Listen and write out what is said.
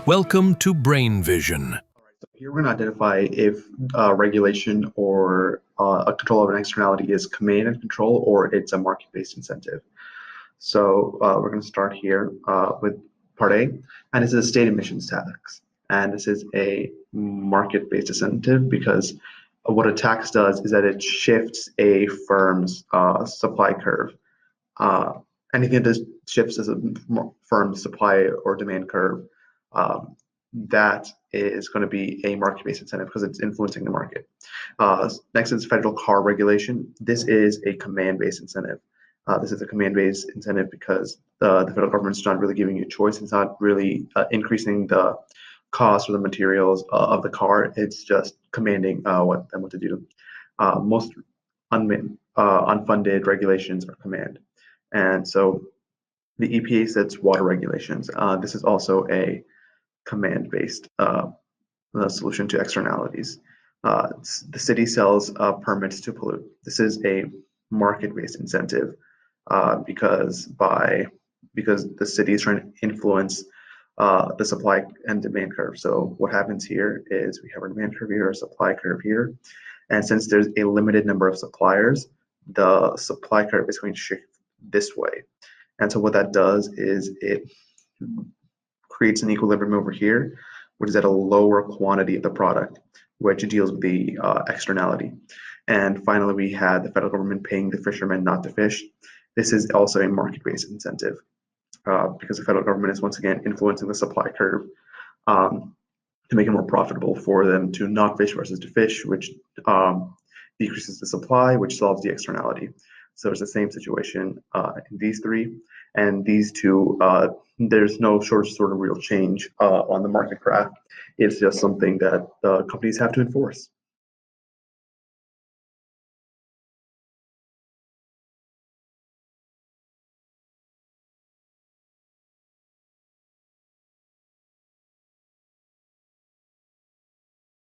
Welcome to Brain Vision. So here we're going to identify if regulation or a control of an externality is command and control or it's a market-based incentive. So we're going to start here with part A, and this is a state emissions tax. And this is a market-based incentive because what a tax does is that it shifts a firm's supply curve. Anything that shifts as a firm's supply or demand curve, that is going to be a market-based incentive because it's influencing the market. Next is federal car regulation. This is a command-based incentive. This is a command-based incentive because the federal government's not really giving you a choice. It's not really increasing the cost or the materials of the car. It's just commanding what to do. Most unfunded regulations are command. And so the EPA sets water regulations. This is also a command-based solution to externalities. The city sells permits to pollute. This is a market-based incentive because the city is trying to influence the supply and demand curve. So what happens here is we have our demand curve here, a supply curve here, and since there's a limited number of suppliers, the supply curve is going to shift this way. And so what that does is it creates an equilibrium over here, which is at a lower quantity of the product, which deals with the externality. And finally, we had the federal government paying the fishermen not to fish. This is also a market-based incentive because the federal government is once again influencing the supply curve to make it more profitable for them to not fish versus to fish, which decreases the supply, which solves the externality. So it's the same situation in these three, and these two, there's no sort of real change on the market graph. It's just something that companies have to enforce.